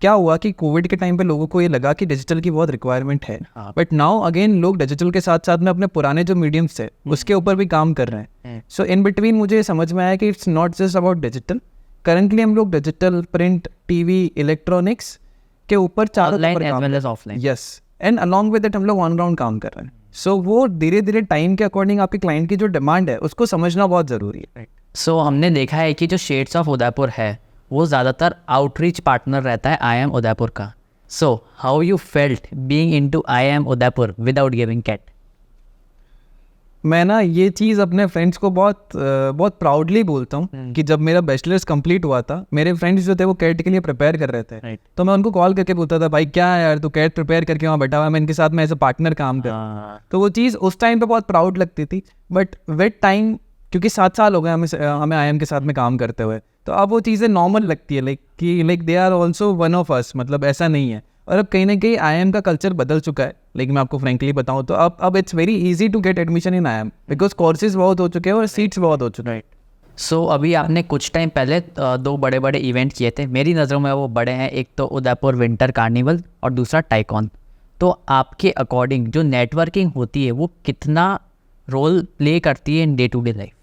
क्या हुआ कि कोविड के टाइम पे लोगों को ये लगा कि डिजिटल की बहुत रिक्वायरमेंट है. बट नाउ अगेन लोग डिजिटल के साथ साथ में अपने पुराने जो मीडियम्स थे उसके ऊपर भी काम कर रहे हैं. सो इन बिटवीन मुझे समझ में आया कि it's not just about digital. Currently हम लोग डिजिटल, प्रिंट, टीवी, इलेक्ट्रॉनिक्स के ऊपर offline. Yes. And along with it हम लोग ऑन ग्राउंड काम कर रहे हैं. सो वो धीरे धीरे टाइम के अकॉर्डिंग आपके क्लाइंट की जो डिमांड है उसको समझना बहुत ज़रूरी है. सो हमने देखा है कि जो शेड्स ऑफ उदयपुर है वो ज़्यादातर आउटरीच पार्टनर रहता है आई एम उदयपुर का. So how you felt being into IIM Udaipur without giving CAT? मैं ना ये चीज़ अपने फ्रेंड्स को बहुत प्राउडली बोलता हूँ कि जब मेरा बैचलर्स कंप्लीट हुआ था, मेरे फ्रेंड्स जो थे वो कैट के लिए प्रिपेयर कर रहे थे. Right. तो मैं उनको कॉल करके पूछता था, भाई क्या है यार, तू कैट प्रिपेयर करके वहाँ बैठा हुआ है, मैं इनके साथ में एज अ पार्टनर काम कर. तो वो चीज़ उस टाइम पे बहुत प्राउड लगती थी. बट विद टाइम, क्योंकि 7 साल हो गए हमें आई एम के साथ में काम करते हुए, तो अब वो चीज़ें नॉर्मल लगती है, like they are also one of us. मतलब ऐसा नहीं है. और अब कहीं ना कहीं आई एम का कल्चर बदल चुका है. लेकिन मैं आपको फ्रेंकली बताऊं तो अब it's very easy to get admission in IIM, because courses बहुत हो चुके हैं और सीट्स बहुत हो चुके हैं. सो अभी आपने कुछ टाइम पहले 2 बड़े बड़े इवेंट किए थे. मेरी नज़रों में वो बड़े हैं. एक तो उदयपुर विंटर कार्निवल और दूसरा टाइकॉन. तो आपके अकॉर्डिंग जो नेटवर्किंग होती है वो कितना रोल प्ले करती है in day to day life?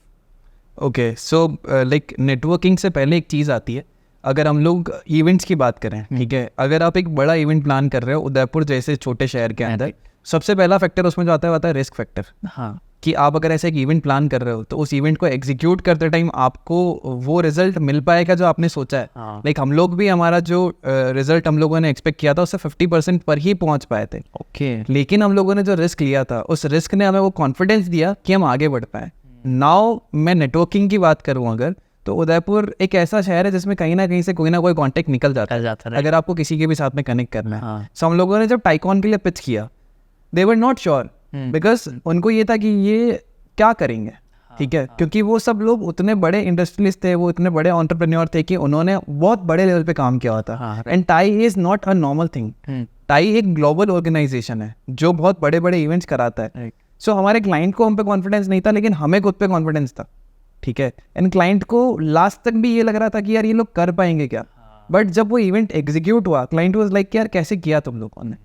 Okay, so like networking से पहले एक चीज़ आती है. अगर हम लोग इवेंट्स की बात करें, ठीक है, अगर आप एक बड़ा इवेंट प्लान कर रहे हो उदयपुर जैसे छोटे शहर के अंदर, सबसे पहला फैक्टर उसमें जो आता है रिस्क फैक्टर. हाँ, कि आप अगर ऐसे एक इवेंट प्लान कर रहे हो तो उस इवेंट को एग्जीक्यूट करते टाइम आपको वो रिजल्ट मिल पाएगा जो आपने सोचा है. लाइक हम लोग भी, हमारा जो रिजल्ट हम लोगों ने एक्सपेक्ट किया था उससे 50% पर ही पहुंच पाए थे. ओके. लेकिन हम लोगों ने जो रिस्क लिया था, उस रिस्क ने हमें वो कॉन्फिडेंस दिया कि हम आगे बढ़ पाए. नाउ मैं नेटवर्किंग की बात करूँ अगर, तो उदयपुर एक ऐसा शहर है जिसमें कहीं ना कहीं से कोई ना कोई कांटेक्ट निकल जाता है अगर आपको किसी के भी साथ में कनेक्ट करना है. सो हम लोगों ने जब टाइकॉन के लिए पिच किया, दे वर नॉट श्योर, बिकॉज उनको ये था कि ये क्या करेंगे. ठीक है, क्योंकि वो सब लोग उतने बड़े इंडस्ट्रियलिस्ट थे, वो इतने बड़े एंटरप्रेन्योर थे कि उन्होंने बहुत बड़े लेवल पे काम किया होता. And tie is not a normal thing. Tie एक ग्लोबल ऑर्गेनाइजेशन है जो बहुत बड़े बड़े इवेंट्स कराता है. सो हमारे क्लाइंट को हम पे कॉन्फिडेंस नहीं था, लेकिन हमें खुद पे कॉन्फिडेंस था. ठीक है, एंड क्लाइंट को लास्ट तक भी ये लग रहा था कि यार ये लोग कर पाएंगे क्या. बट जब वो इवेंट एग्जीक्यूट हुआ, क्लाइंट वाज लाइक यार कैसे किया तुम लोगों ने.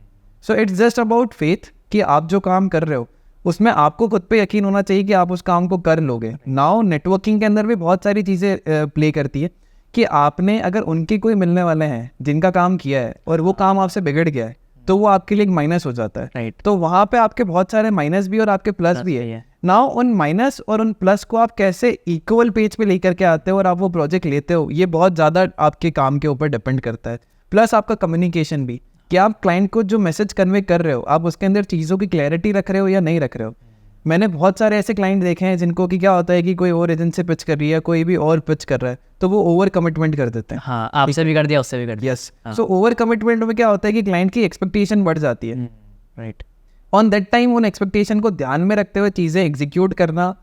So it's just about faith कि आप जो काम कर रहे हो उसमें आपको खुद पे यकीन होना चाहिए कि आप उस काम को कर लोगे. नाउ नेटवर्किंग के अंदर भी बहुत सारी चीज़ें प्ले करती है कि आपने अगर उनके कोई मिलने वाले हैं जिनका काम किया है और वो काम आपसे बिगड़ गया है, तो वो आपके लिए एक माइनस हो जाता है. राइट. तो वहाँ पे आपके बहुत सारे माइनस भी और आपके प्लस भी है. नाउ उन माइनस और उन प्लस को आप कैसे इक्वल पेज पे लेकर के आते हो और आप वो प्रोजेक्ट लेते हो, ये बहुत ज़्यादा आपके काम के ऊपर डिपेंड करता है. प्लस आपका कम्युनिकेशन भी, कि आप क्लाइंट को जो मैसेज कन्वे कर रहे हो, आप उसके अंदर चीज़ों की क्लैरिटी रख रहे हो या नहीं रख रहे हो. मैंने बहुत सारे ऐसे क्लाइंट देखे हैं जिनको कि क्या होता है कि कोई और एजेंसी पिच कर रही है, कोई भी और पिच कर रहा है, तो वो ओवर कमिटमेंट कर देते हैं. हाँ, आपसे भी कर दिया, उससे भी कर दिया. यस. सो ओवर कमिटमेंट में क्या होता है कि क्लाइंट की एक्सपेक्टेशन बढ़ जाती है. राइट. ऑन दैट टाइम उन एक्सपेक्टेशन को ध्यान में रखते हुए चीज़ें एग्जीक्यूट करना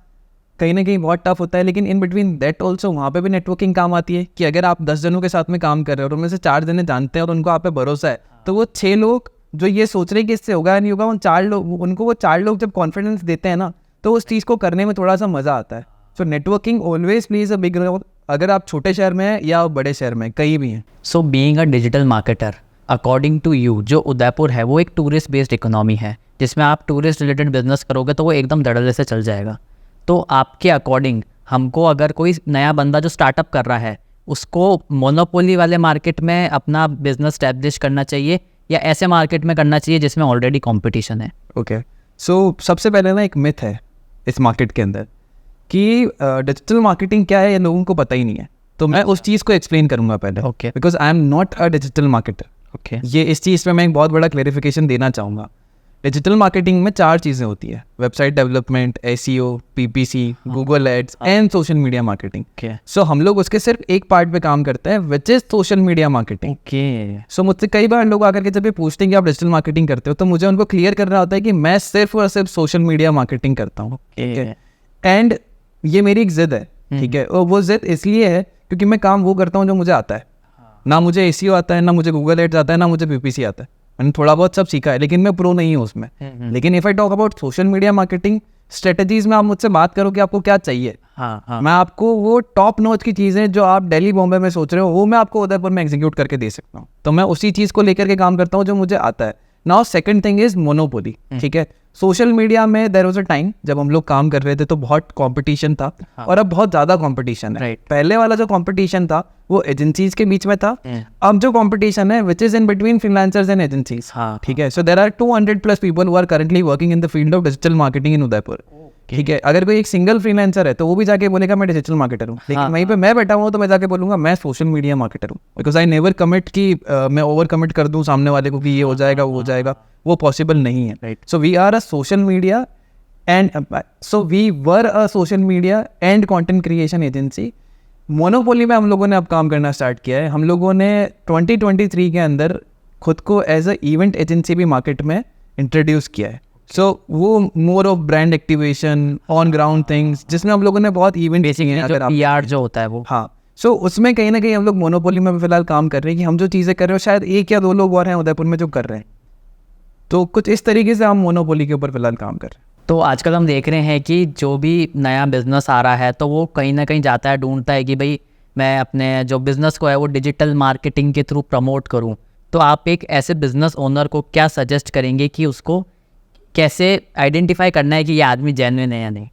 कहीं ना कहीं बहुत टफ होता है. लेकिन इन बिटवीन दैट ऑल्सो वहाँ पे भी नेटवर्किंग काम आती है कि अगर आप 10 जनों के साथ में काम कर रहे हो और उनमें से 4 जने जानते हैं और उनको आप पे भरोसा है, तो वो 6 लोग जो ये सोच रहे हैं कि इससे होगा या नहीं होगा, उन 4 लोग, उनको वो 4 लोग जब कॉन्फिडेंस देते हैं ना, तो उस चीज़ को करने में थोड़ा सा मज़ा आता है. So networking always plays a big role, अगर आप छोटे शहर में हैं या बड़े शहर में, कहीं भी हैं. So being a digital marketer, according to you, जो उदयपुर है वो एक टूरिस्ट बेस्ड इकोनॉमी है, जिसमें आप टूरिस्ट रिलेटेड बिजनेस करोगे तो वो एकदम धड़ल्ले से चल जाएगा. तो आपके अकॉर्डिंग हमको अगर कोई नया बंदा जो स्टार्टअप कर रहा है उसको मोनोपोली वाले मार्केट में अपना बिजनेस स्टैब्लिश करना चाहिए या ऐसे मार्केट में करना चाहिए जिसमें ऑलरेडी कंपटीशन है? ओके, सो सबसे पहले ना एक मिथ है इस मार्केट के अंदर कि डिजिटल मार्केटिंग क्या है ये लोगों को पता ही नहीं है. तो मैं उस चीज़ को एक्सप्लेन करूंगा पहले. Okay. Because I am not a digital marketer. Okay. ये इस चीज़ पे मैं एक बहुत बड़ा क्लेरिफिकेशन देना चाहूँगा. डिजिटल मार्केटिंग में 4 चीज़ें होती है: website development, SEO, PPC, Google ads and social media marketing. So हम लोग उसके सिर्फ एक पार्ट पे काम करते हैं, which is social media marketing. Okay. So मुझसे कई बार लोग आकर के जब ये पूछते हैं कि आप डिजिटल मार्केटिंग करते हो, तो मुझे उनको क्लियर करना होता है कि मैं सिर्फ और सिर्फ सोशल मीडिया मार्केटिंग करता हूँ. एंड ये मेरी एक जिद है. ठीक है, और वो जिद इसलिए है क्योंकि मैं काम वो करता हूँ जो मुझे आता है. ना मुझे SEO आता है, ना मुझे गूगल एड्स आता है, ना मुझे PPC आता है. मैंने थोड़ा बहुत सब सीखा है, लेकिन मैं प्रो नहीं हूँ उसमें. लेकिन if I talk about social media marketing strategies में, आप मुझसे बात करो कि आपको क्या चाहिए, मैं आपको वो टॉप नॉच की चीज़ें जो आप दिल्ली बॉम्बे में सोच रहे हो, वो मैं आपको उदयपुर में एग्जीक्यूट करके दे सकता हूँ. तो मैं उसी चीज़ को लेकर के काम करता हूँ जो मुझे आता है. Now second thing is monopoly. ठीक है, सोशल मीडिया में देयर वाज अ टाइम जब हम लोग काम कर रहे थे तो बहुत कंपटीशन था. और अब बहुत ज़्यादा कंपटीशन है. पहले वाला जो कंपटीशन था वो एजेंसीज के बीच में था. अब जो कंपटीशन है which is in between freelancers and agencies. ठीक है, so there are 200+ people who are currently working in the field of digital marketing in Udaipur. ठीक है। अगर कोई एक सिंगल फ्रीलांसर है तो वो भी जाके बोलेगा मैं डिजिटल मार्केटर हूँ, लेकिन वहीं पे मैं बैठा हुआ हूँ तो मैं जाके बोलूंगा मैं सोशल मीडिया मार्केटर हूँ, बिकॉज आई नेवर कमिट कि मैं ओवर कमिट कर दूँ सामने वाले को कि ये हो जाएगा वो हो जाएगा, वो पॉसिबल नहीं है। So we are a social media social media and content creation agency. Monopoly में हम लोगों ने अब काम करना स्टार्ट किया है। हम लोगों ने 2023 के अंदर खुद को एज अ इवेंट एजेंसी भी मार्केट में इंट्रोड्यूस किया है। सो वो more of brand activation, on ground things, जिसमें हम लोगों ने बहुत इवेंट PR जो होता है वो। हाँ, सो उसमें कहीं ना कहीं हम लोग मोनोपोली में फिलहाल काम कर रहे हैं कि हम जो चीज़ें कर रहे हो शायद एक या दो लोग और हैं उदयपुर में जो कर रहे हैं। तो कुछ इस तरीके से हम मोनोपोली के ऊपर फिलहाल काम कर रहे हैं। तो आजकल हम देख रहे हैं कि जो भी नया बिजनेस आ रहा है तो वो कहीं ना कहीं जाता है, ढूंढता है कि भाई मैं अपने जो बिज़नेस को है वो डिजिटल मार्केटिंग के थ्रू प्रमोट करूं। तो आप एक ऐसे बिज़नेस ओनर को क्या सजेस्ट करेंगे कि उसको कैसे आइडेंटिफाई करना है कि ये आदमी जेन्युइन है या नहीं?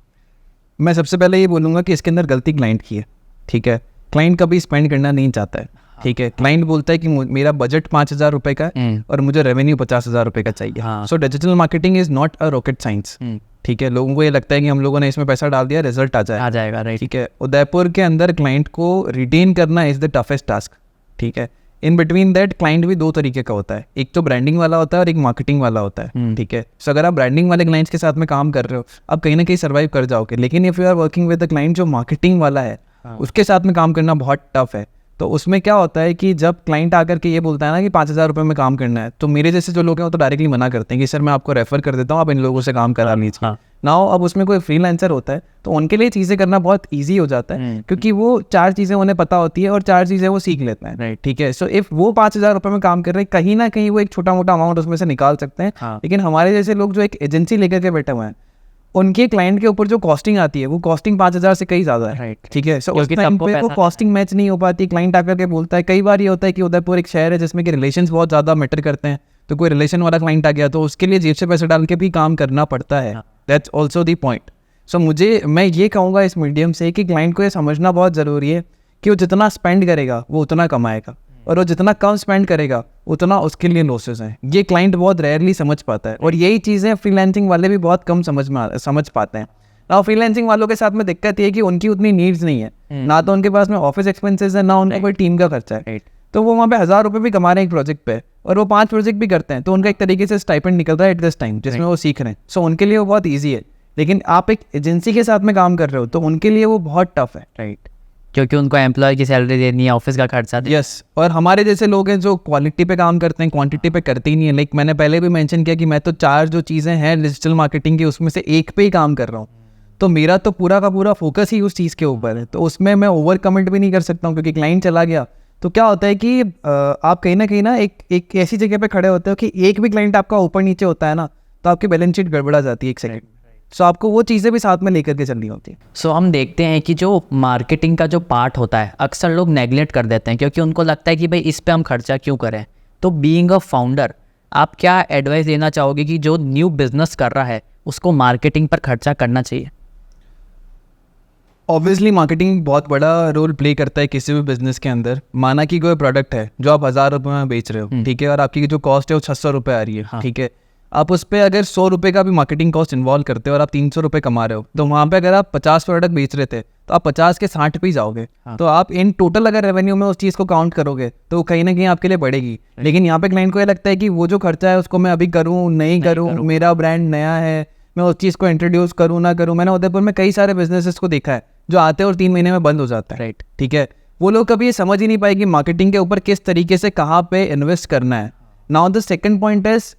मैं सबसे पहले ये बोलूँगा कि इसके अंदर गलती क्लाइंट की है। ठीक है, क्लाइंट कभी स्पेंड करना नहीं चाहता है। ठीक है, क्लाइंट बोलता है कि मेरा बजट 5,000 रुपये का है और मुझे रेवेन्यू 50,000 रुपये का चाहिए। So digital marketing is not a rocket science. ठीक है, लोगों को ये लगता है कि हम लोगों ने इसमें पैसा डाल दिया रिजल्ट आ जाएगा। राइट। ठीक है, उदयपुर के अंदर क्लाइंट को रिटेन करना इज द टफेस्ट टास्क। ठीक है, इन बिटवीन दैट क्लाइंट भी दो तरीके का होता है, एक तो ब्रांडिंग वाला होता है और एक मार्केटिंग वाला होता है। ठीक है, सो अगर आप ब्रांडिंग वाले क्लाइंट्स के साथ में काम कर रहे हो आप कहीं ना कहीं सर्वाइव कर जाओगे, लेकिन if you are working with the client जो मार्केटिंग वाला है उसके साथ में काम करना बहुत टफ है। तो उसमें क्या होता है कि जब क्लाइंट आकर के ये बोलता है ना कि 5,000 रुपये में काम करना है, तो मेरे जैसे जो लोग हैं वो तो डायरेक्टली मना करते हैं कि सर मैं आपको रेफर कर देता हूँ, आप इन लोगों से काम करा लीजिए। नाउ अब उसमें कोई फ्रीलांसर होता है तो उनके लिए चीज़ें करना बहुत ईजी हो जाता है, क्योंकि वो 4 चीज़ें उन्हें पता होती है और 4 चीज़ें वो सीख लेते हैं। ठीक है, सो इफ वो 5,000 रुपये में काम कर रहे हैं कहीं ना कहीं वो एक छोटा मोटा अमाउंट उसमें से निकाल सकते हैं। लेकिन हमारे जैसे लोग जो एक एजेंसी लेकर के बैठे हुए हैं उनके क्लाइंट के ऊपर जो कॉस्टिंग आती है वो कॉस्टिंग 5,000 से कहीं ज़्यादा है। ठीक है, सो उस टाइम पे वो कॉस्टिंग मैच नहीं हो पाती, क्लाइंट आकर के बोलता है। कई बार ये होता है कि उदयपुर एक शहर है जिसमें कि रिलेशंस बहुत ज़्यादा मैटर करते हैं, तो कोई रिलेशन वाला क्लाइंट आ गया तो उसके लिए जेब से पैसे डाल के भी काम करना पड़ता है। That's also the point. So मैं ये कहूँगा इस मीडियम से कि क्लाइंट को ये समझना बहुत ज़रूरी है कि वो जितना स्पेंड करेगा वो उतना कमाएगा, और वो जितना कम स्पेंड करेगा उतना उसके लिए लॉसेस हैं। ये क्लाइंट बहुत रेयरली समझ पाता है, और यही चीज़ें फ्रीलांसिंग वाले भी बहुत कम समझ पाते हैं। ना फ्रीलांसिंग वालों के साथ में दिक्कत ये है कि उनकी उतनी नीड्स नहीं है, ना तो उनके पास में ऑफिस एक्सपेंसेस है, ना उनका कोई टीम का खर्चा है। तो वो वहाँ पे 1,000 रुपये भी कमा रहे हैं एक प्रोजेक्ट पे, और वो 5 प्रोजेक्ट भी करते हैं, तो उनका एक तरीके से स्टाइपेंड निकल रहा है एट दिस टाइम जिसमें वो सीख रहे हैं। सो उनके लिए वो बहुत ईजी है। लेकिन आप एक एजेंसी के साथ में काम कर रहे हो तो उनके लिए वो बहुत टफ है। राइट, क्योंकि उनको एम्प्लॉय की सैलरी देनी है, ऑफिस का खर्चा। यस, और हमारे जैसे लोग हैं जो क्वालिटी पे काम करते हैं, क्वांटिटी पे करते ही नहीं है। लाइक मैंने पहले भी मेंशन किया कि मैं तो 4 जो चीज़ें हैं डिजिटल मार्केटिंग की उसमें से एक पे ही काम कर रहा हूँ, तो मेरा तो पूरा का पूरा फोकस ही उस चीज़ के ऊपर है। तो उसमें मैं ओवर कमिट भी नहीं कर सकता हूँ, क्योंकि क्लाइंट चला गया तो क्या होता है कि आप कहीं ना एक ऐसी जगह पे खड़े होते हो कि एक भी क्लाइंट आपका ऊपर नीचे होता है ना तो आपकी बैलेंस शीट गड़बड़ा जाती है एक सेकंड। सो आपको वो चीज़ें भी साथ में लेकर के चलनी होती है। सो हम देखते हैं कि जो मार्केटिंग का जो पार्ट होता है अक्सर लोग नेगलेक्ट कर देते हैं, क्योंकि उनको लगता है कि भाई इस पे हम खर्चा क्यों करें। तो बीइंग अ फाउंडर आप क्या एडवाइस देना चाहोगे कि जो न्यू बिजनेस कर रहा है उसको मार्केटिंग पर खर्चा करना चाहिए? ऑब्वियसली मार्केटिंग बहुत बड़ा रोल प्ले करता है किसी भी बिजनेस के अंदर। माना कि कोई प्रोडक्ट है जो आप 1,000 रुपये में बेच रहे हो, ठीक है, और आपकी जो कॉस्ट है वो 600 रुपये आ रही है। ठीक है, आप उस पर अगर 100 रुपये का भी मार्केटिंग कॉस्ट इन्वॉल्व करते हो और आप 300 रुपये कमा रहे हो, तो वहाँ पे अगर आप 50 प्रोडक्ट बेच रहे थे तो आप 50 के 60 पे ही जाओगे। तो आप इन टोटल अगर रेवेन्यू में उस चीज़ को काउंट करोगे तो कहीं ना कहीं आपके लिए बढ़ेगी। लेकिन यहाँ पे क्लाइंट को ये लगता है कि वो जो खर्चा है उसको मैं अभी करूँ नहीं करूँ, मेरा ब्रांड नया है, मैं उस चीज़ को इंट्रोड्यूस करूँ ना करूँ। मैंने उदयपुर में कई सारे बिजनेसेस को देखा है जो आते हैं और 3 महीने में बंद हो जाता है। राइट, ठीक है, वो लोग कभी ये समझ ही नहीं पाए कि मार्केटिंग के ऊपर किस तरीके से कहाँ पे इन्वेस्ट करना है। Now the second point is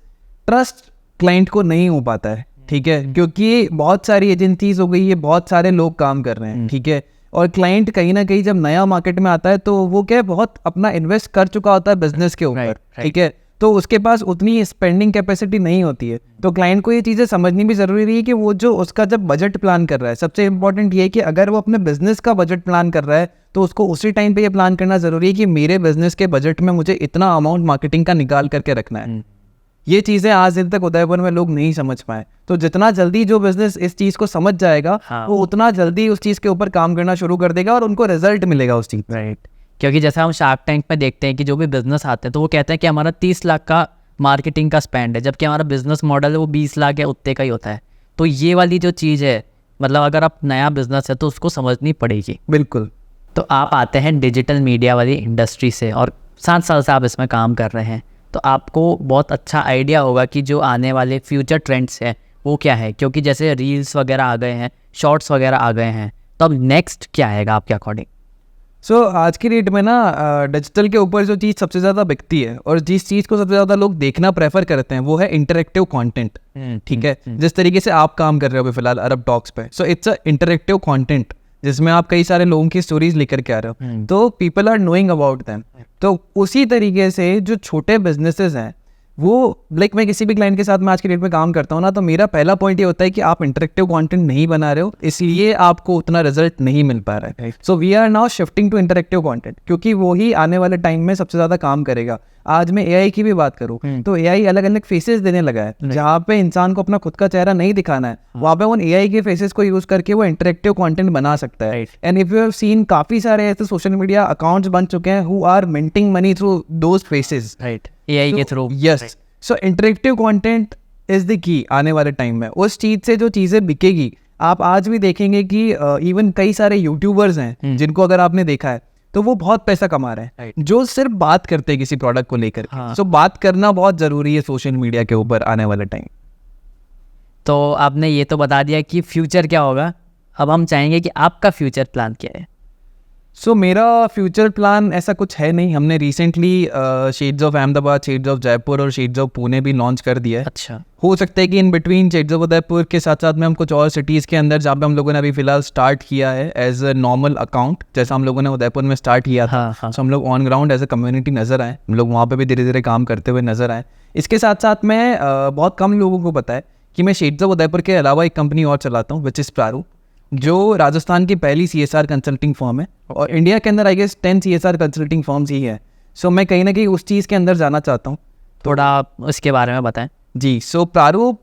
trust client को नहीं हो पाता है। ठीक है, क्योंकि बहुत सारी एजेंसीज हो गई है, बहुत सारे लोग काम कर रहे हैं। ठीक है, और क्लाइंट कहीं ना कहीं जब नया मार्केट में आता है तो वो क्या बहुत अपना इन्वेस्ट कर चुका होता है बिजनेस के ऊपर। ठीक है, तो उसके पास उतनी स्पेंडिंग कैपेसिटी नहीं होती है। तो क्लाइंट को ये चीज़ें समझनी भी ज़रूरी है कि वो जो उसका जब बजट प्लान कर रहा है, सबसे इंपॉर्टेंट ये है कि अगर वो अपने बिजनेस का बजट प्लान कर रहा है तो उसको उसी टाइम पे ये प्लान करना ज़रूरी है कि मेरे बिजनेस के बजट में मुझे इतना अमाउंट मार्केटिंग का निकाल करके रखना है। ये चीज़ें आज दिन तक उदयपुर में लोग नहीं समझ पाए। तो जितना जल्दी जो बिजनेस इस चीज़ को समझ जाएगा वो उतना जल्दी उस चीज़ के ऊपर काम करना शुरू कर देगा और उनको रिजल्ट मिलेगा उस चीज़। राइट, क्योंकि जैसे हम शार्क टैंक में देखते हैं कि जो भी बिजनेस आते हैं तो वो कहते हैं कि हमारा 30 लाख का मार्केटिंग का स्पेंड है, जबकि हमारा बिजनेस मॉडल है वो 20 लाख या उतने का ही होता है। तो ये वाली जो चीज़ है मतलब अगर आप नया बिजनेस है तो उसको समझनी पड़ेगी। बिल्कुल। तो आप आते हैं डिजिटल मीडिया वाली इंडस्ट्री से और 7 साल से आप इसमें काम कर रहे हैं, तो आपको बहुत अच्छा आइडिया होगा कि जो आने वाले फ्यूचर ट्रेंड्स हैं वो क्या है, क्योंकि जैसे रील्स वगैरह आ गए हैं, शॉर्ट्स वगैरह आ गए हैं, तो अब नेक्स्ट क्या आएगा आपके अकॉर्डिंग? सो आज की डेट में ना डिजिटल के ऊपर जो चीज़ सबसे ज़्यादा बिकती है और जिस चीज़ को सबसे ज़्यादा लोग देखना प्रेफर करते हैं वो है इंटरेक्टिव कंटेंट। ठीक है, जिस तरीके से आप काम कर रहे हो अभी फिलहाल अरब टॉक्स पे, so it's a interactive content जिसमें आप कई सारे लोगों की स्टोरीज लेकर के आ रहे हो, तो people are knowing about them. तो उसी तरीके से जो छोटे बिजनेसेस हैं वो लाइक मैं किसी भी क्लाइंट के साथ में आज की डेट में काम करता हूँ ना, तो मेरा पहला पॉइंट ये होता है कि आप इंटरेक्टिव कंटेंट नहीं बना रहे हो, इसलिए आपको उतना रिजल्ट नहीं मिल पा रहा है। So we are now shifting to interactive content, क्योंकि वो ही आने वाले टाइम में सबसे ज़्यादा काम करेगा। आज मैं एआई की भी बात करूँ तो एआई अलग अलग फेसेस देने लगा है, जहाँ पे इंसान को अपना खुद का चेहरा नहीं दिखाना है, वहाँ पे उन एआई के फेसेस को यूज करके वो इंटरेक्टिव कंटेंट बना सकता है। And if you have seen, काफी सारे ऐसे सोशल मीडिया अकाउंट्स बन चुके हैं who are minting money through those faces, right, AI के थ्रू। Yes, so interactive content is the key आने वाले टाइम में। उस चीज से जो चीजें बिकेगी, आप आज भी देखेंगे कि इवन कई सारे यूट्यूबर्स हैं जिनको अगर आपने देखा है तो वो बहुत पैसा कमा रहे हैं, जो सिर्फ बात करते हैं किसी प्रोडक्ट को लेकर। सो बात करना बहुत जरूरी है सोशल मीडिया के ऊपर आने वाले टाइम। तो आपने ये तो बता दिया कि फ्यूचर क्या होगा, अब हम चाहेंगे कि आपका फ्यूचर प्लान क्या है? सो मेरा फ्यूचर प्लान ऐसा कुछ है नहीं। हमने recently shades of Ahmedabad, shades of Jaipur और शेड्स ऑफ पुणे भी लॉन्च कर दिया है। अच्छा, हो सकता है कि in between shades of Udaipur के साथ साथ में हम कुछ और सिटीज़ के अंदर, जहाँ पे हम लोगों ने अभी फिलहाल स्टार्ट किया है एज अ नॉर्मल अकाउंट, जैसा हम लोगों ने उदयपुर में स्टार्ट किया था। सो हम लोग on ground as a community नजर आए, हम लोग वहाँ पे भी धीरे धीरे काम करते हुए नजर आए। इसके साथ साथ में बहुत कम लोगों को पता है कि मैं शेड्स ऑफ उदयपुर के अलावा एक कंपनी और चलाता हूँ विच इज़ प्रारूप, जो राजस्थान की पहली CSR कंसल्टिंग फर्म है और इंडिया के अंदर I guess 10 CSR consulting firms ही है। सो मैं कहीं ना कहीं उस चीज़ के अंदर जाना चाहता हूँ। थोड़ा आप उसके बारे में बताएं। जी, सो प्रारूप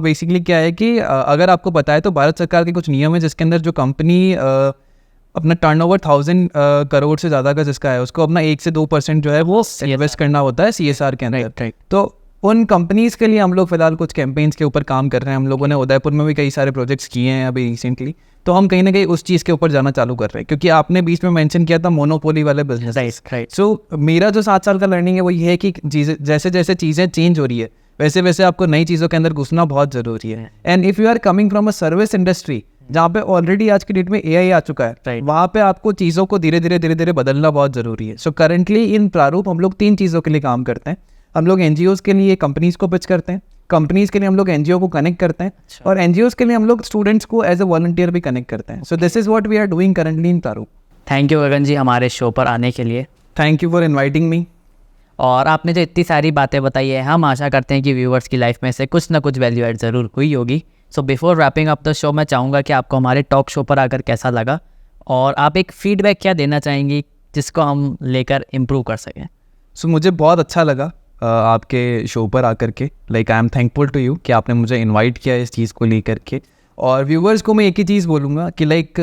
बेसिकली क्या है कि अगर आपको पता है तो भारत सरकार के कुछ नियम है जिसके अंदर जो कंपनी अपना टर्नओवर 1000 करोड़ से ज़्यादा का जिसका है उसको अपना 1 से 2% जो है वो इन्वेस्ट करना होता है CSR के अंदर। तो उन कंपनीज़ के लिए हम लोग फिलहाल कुछ कैंपेन्स के ऊपर काम कर रहे हैं। हम लोगों ने उदयपुर में भी कई सारे प्रोजेक्ट्स किए हैं अभी रिसेंटली, तो हम कहीं ना कहीं उस चीज़ के ऊपर जाना चालू कर रहे हैं, क्योंकि आपने बीच में मेंशन किया था मोनोपोली वाले बिजनेस। राइट। सो मेरा जो 7 साल का लर्निंग है वो ये है कि जैसे जैसे चीज़ें चेंज हो रही है वैसे वैसे आपको नई चीज़ों के अंदर घुसना बहुत ज़रूरी है। And if you are coming from a service industry जहाँ पे ऑलरेडी आज की डेट में AI आ चुका है, वहाँ पे आपको चीज़ों को धीरे धीरे बदलना बहुत ज़रूरी है। सो करंटली इन प्रारूप हम लोग 3 चीज़ों के लिए काम करते हैं। हम लोग NGOs के लिए कंपनीज को पिच करते हैं, कंपनीज के लिए हम लोग NGO को कनेक्ट करते हैं, और NGOs के लिए हम लोग स्टूडेंट्स को एज अ वॉलंटियर भी कनेक्ट करते हैं। So this is what we are doing currently in Prarup. Thank you गगन जी हमारे शो पर आने के लिए। Thank you for inviting me. और आपने जो इतनी सारी बातें बताई है, हम आशा करते हैं कि व्यूअर्स की लाइफ में से कुछ ना कुछ वैल्यू एड ज़रूर हुई होगी। So before wrapping up the show, मैं चाहूँगा कि आपको हमारे टॉक शो पर आकर कैसा लगा, और आप एक फीडबैक क्या देना चाहेंगी जिसको हम लेकर इम्प्रूव कर सकें? सो मुझे बहुत अच्छा लगा आपके शो पर आकर के। Like I am thankful to you कि आपने मुझे इनवाइट किया इस चीज़ को लेकर के। और व्यूवर्स को मैं एक ही चीज़ बोलूँगा कि लाइक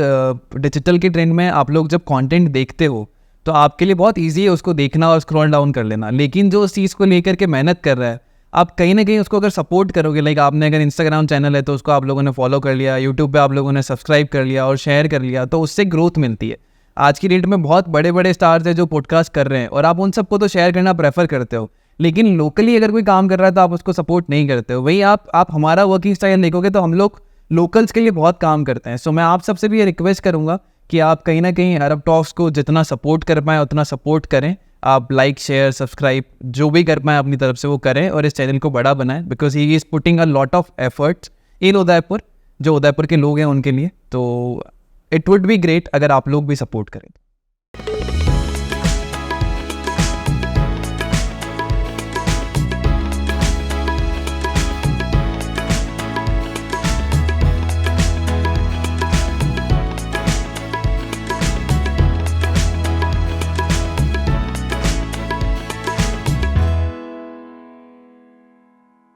डिजिटल के ट्रेंड में आप लोग जब कंटेंट देखते हो तो आपके लिए बहुत इजी है उसको देखना और स्क्रॉल डाउन कर लेना, लेकिन जो उस चीज़ को लेकर के मेहनत कर रहा है, आप कहीं ना कहीं उसको अगर सपोर्ट करोगे, लाइक आपने अगर इंस्टाग्राम चैनल है तो उसको आप लोगों ने फॉलो कर लिया, यूट्यूब पे आप लोगों ने सब्सक्राइब कर लिया और शेयर कर लिया, तो उससे ग्रोथ मिलती है। आज की डेट में बहुत बड़े बड़े स्टार्स हैं जो पॉडकास्ट कर रहे हैं और आप उन सबको तो शेयर करना प्रेफर करते हो, लेकिन लोकली अगर कोई काम कर रहा है तो आप उसको सपोर्ट नहीं करते हो। वही आप हमारा वर्किंग स्टाइल देखोगे तो हम लोग लोकल्स के लिए बहुत काम करते हैं। सो मैं आप सबसे भी ये रिक्वेस्ट करूँगा कि आप कहीं ना कहीं अरब टॉक्स को जितना सपोर्ट कर पाएँ उतना सपोर्ट करें। आप लाइक, शेयर, सब्सक्राइब जो भी कर पाएँ अपनी तरफ से वो करें और इस चैनल को बड़ा बनाएं, because he is putting a lot of efforts in Udaipur, जो उदयपुर के लोग हैं उनके लिए। तो इट वुड बी ग्रेट अगर आप लोग भी सपोर्ट करें।